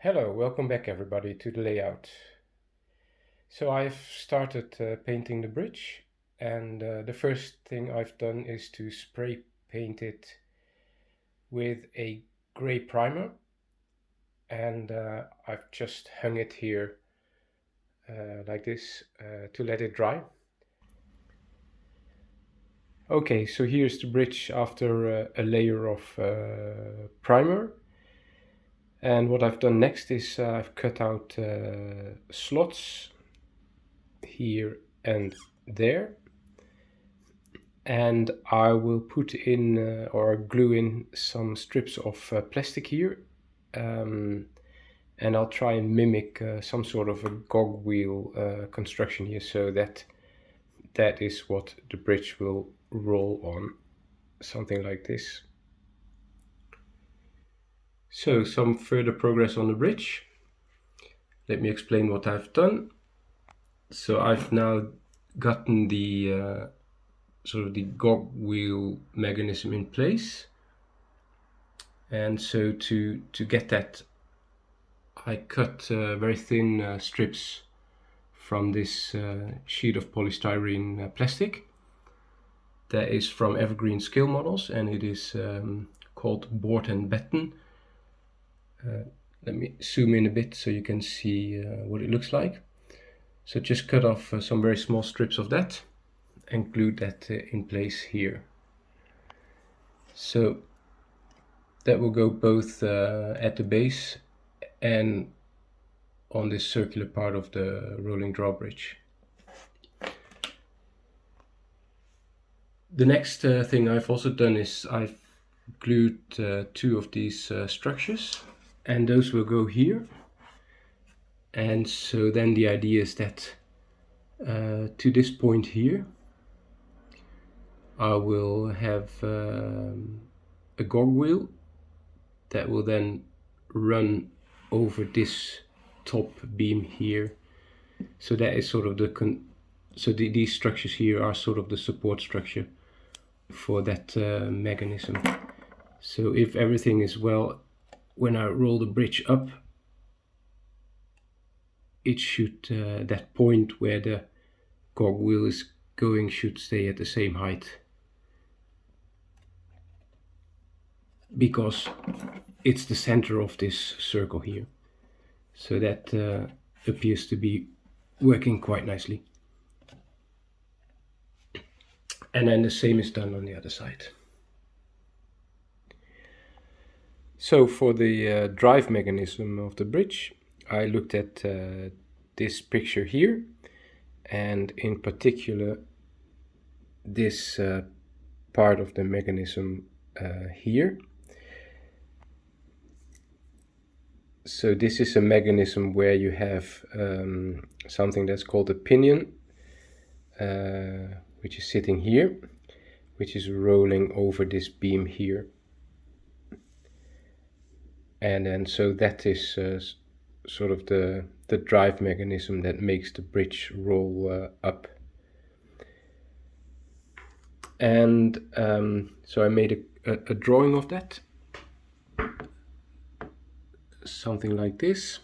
Hello, welcome back everybody to the layout. So I've started painting the bridge, and the first thing I've done is to spray paint it with a grey primer, and I've just hung it here like this to let it dry. Okay, so here's the bridge after a layer of primer. And what I've done next is I've cut out slots here and there, and I will put in or glue in some strips of plastic here, and I'll try and mimic some sort of a cog wheel construction here, so that is what the bridge will roll on, something like this. So some further progress on the bridge. Let me explain what I've done. So I've now gotten the sort of the cog wheel mechanism in place, and so to get that, I cut very thin strips from this sheet of polystyrene plastic that is from Evergreen Scale Models, and it is called board and batten. Let me zoom in a bit so you can see what it looks like. So just cut off some very small strips of that and glued that in place here. So that will go both at the base and on this circular part of the rolling drawbridge. The next thing I've also done is I've glued two of these structures, and those will go here. And so then the idea is that to this point here I will have a cog wheel that will then run over this top beam here. So that is sort of these structures here are sort of the support structure for that mechanism. So if everything is well, when I roll the bridge up, it should that point where the cog wheel is going should stay at the same height, because it's the center of this circle here. So that appears to be working quite nicely. And then the same is done on the other side. So for the drive mechanism of the bridge, I looked at this picture here, and in particular this part of the mechanism here. So this is a mechanism where you have something that's called a pinion, which is sitting here, which is rolling over this beam here. And then so that is sort of the drive mechanism that makes the bridge roll up. And so I made a drawing of that, something like this.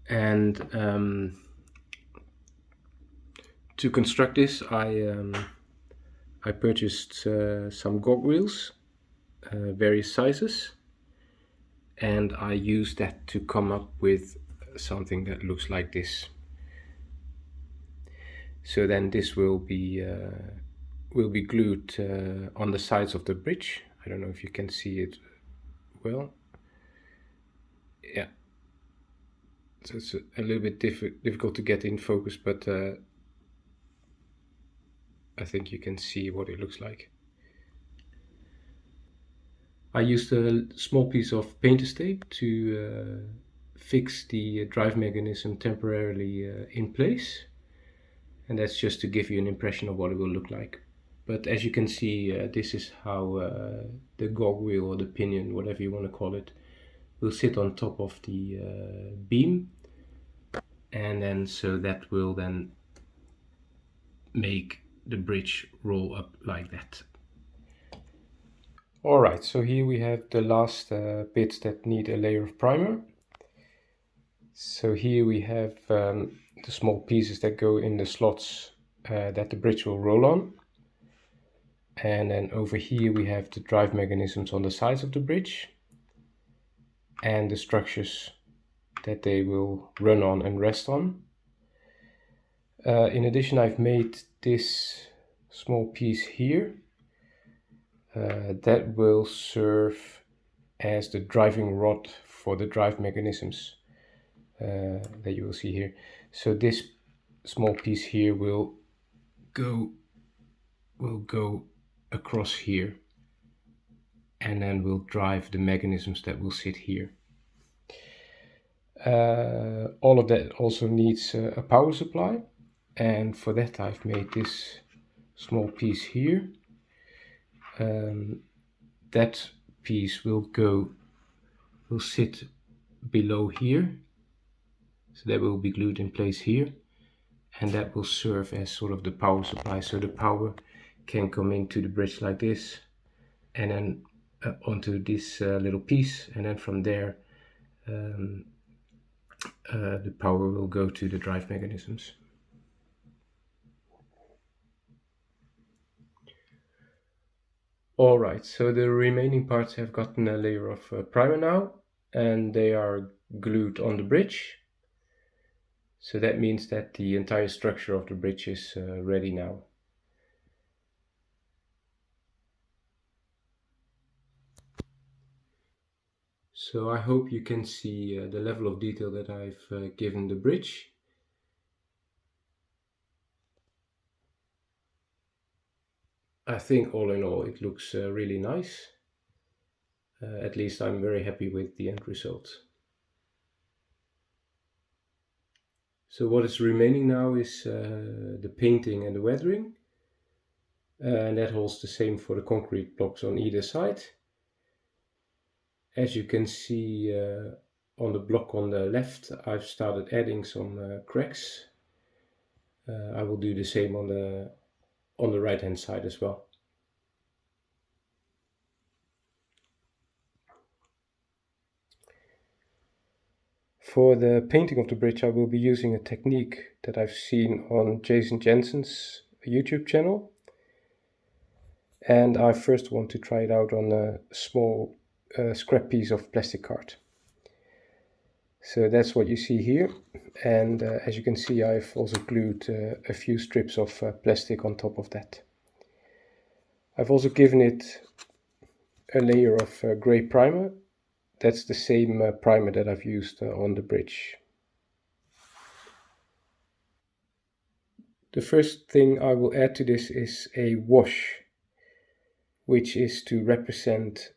And to construct this, I purchased some cog wheels, various sizes, and I used that to come up with something that looks like this. So then this will be glued on the sides of the bridge. I don't know if you can see it well. Yeah. So it's a little bit difficult to get in focus, but I think you can see what it looks like. I used a small piece of painter's tape to fix the drive mechanism temporarily in place, and that's just to give you an impression of what it will look like. But as you can see, this is how the cog wheel, or the pinion, whatever you want to call it, will sit on top of the beam, and then so that will then make the bridge roll up like that. Alright, so here we have the last bits that need a layer of primer. So here we have the small pieces that go in the slots that the bridge will roll on. And then over here we have the drive mechanisms on the sides of the bridge and the structures that they will run on and rest on. In addition, I've made this small piece here that will serve as the driving rod for the drive mechanisms that you will see here. So this small piece here will go across here and then will drive the mechanisms that will sit here. All of that also needs a power supply, and for that I've made this small piece here. That piece will sit below here, so that will be glued in place here, and that will serve as sort of the power supply, so the power can come into the bridge like this and then onto this little piece, and then from there the power will go to the drive mechanisms. Alright, so the remaining parts have gotten a layer of primer now, and they are glued on the bridge. So that means that the entire structure of the bridge is ready now. So I hope you can see the level of detail that I've given the bridge. I think all in all it looks really nice. At least I'm very happy with the end result. So what is remaining now is the painting and the weathering. And that holds the same for the concrete blocks on either side. As you can see on the block on the left, I've started adding some cracks. I will do the same on the right hand side as well. For the painting of the bridge, I will be using a technique that I've seen on Jason Jensen's YouTube channel. And I first want to try it out on a small scrap piece of plastic card. So that's what you see here, and as you can see, I've also glued a few strips of plastic on top of that. I've also given it a layer of grey primer. That's the same primer that I've used on the bridge. The first thing I will add to this is a wash, which is to represent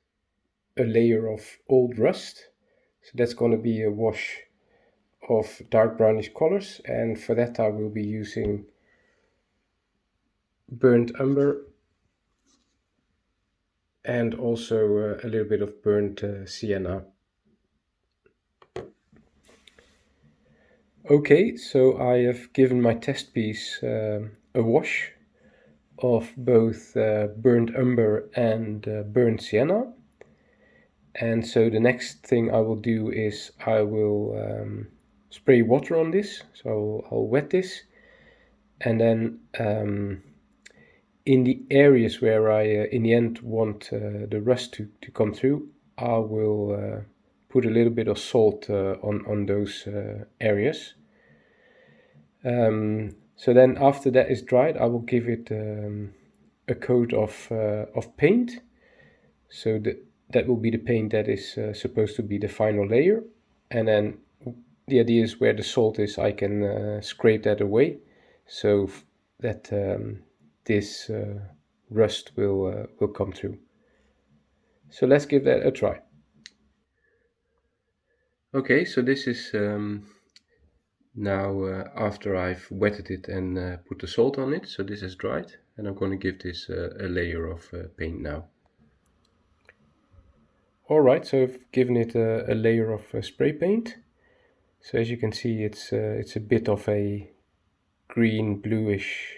a layer of old rust. So that's going to be a wash of dark brownish colors, and for that I will be using burnt umber and also a little bit of burnt sienna. Okay, so I have given my test piece a wash of both burnt umber and burnt sienna. And so the next thing I will do is I will spray water on this. So I'll wet this, and then in the areas where I in the end want the rust to come through, I will put a little bit of salt on those areas. So then after that is dried, I will give it a coat of paint. So that will be the paint that is supposed to be the final layer, and then the idea is where the salt is, I can scrape that away so that this rust will come through. So let's give that a try. Okay, so this is now after I've wetted it and put the salt on it. So this is dried, and I'm going to give this a layer of paint now. Alright, so I've given it a layer of spray paint. So as you can see, it's a bit of a green bluish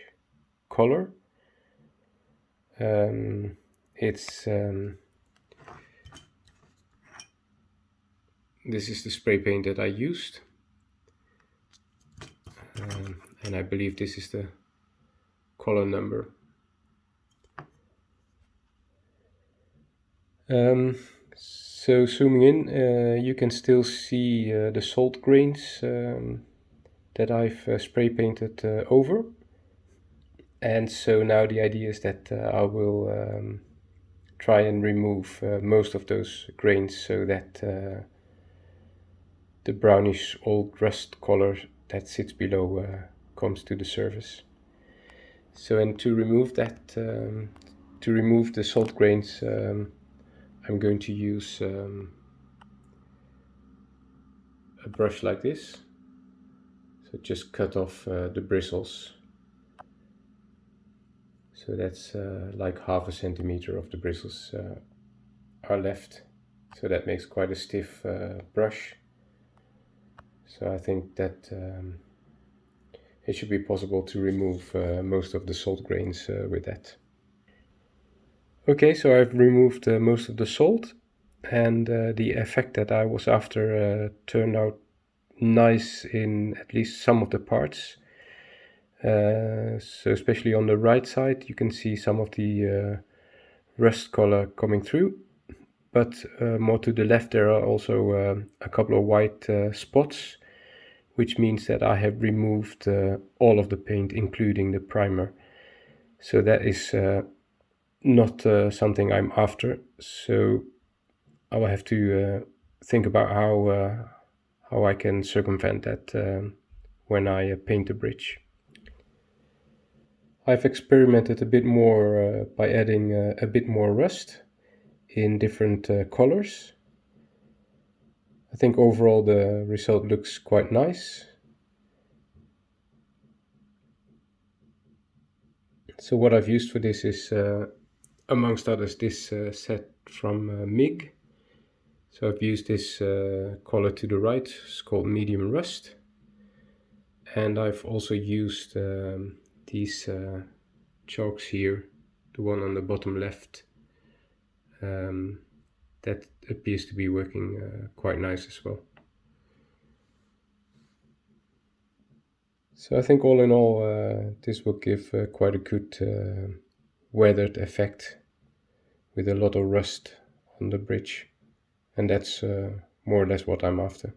color. It's this is the spray paint that I used, and I believe this is the color number. So zooming in, you can still see the salt grains that I've spray painted over. And so now the idea is that I will try and remove most of those grains so that the brownish old rust color that sits below comes to the surface. So, and to remove that, to remove the salt grains, I'm going to use a brush like this. So just cut off the bristles. So that's like 1/2 centimeter of the bristles are left. So that makes quite a stiff brush. So I think that it should be possible to remove most of the salt grains with that. Okay, so I've removed most of the salt, and the effect that I was after turned out nice in at least some of the parts. So especially on the right side you can see some of the rust color coming through, but more to the left there are also a couple of white spots, which means that I have removed all of the paint, including the primer. So that is not something I'm after, so I will have to think about how I can circumvent that when I paint the bridge. I've experimented a bit more by adding a bit more rust in different colors. I think overall the result looks quite nice. So what I've used for this is, amongst others, this set from MIG. So I've used this color to the right, it's called medium rust. And I've also used these chalks here, the one on the bottom left, that appears to be working quite nice as well. So I think all in all this will give quite a good weathered effect with a lot of rust on the bridge, and that's more or less what I'm after.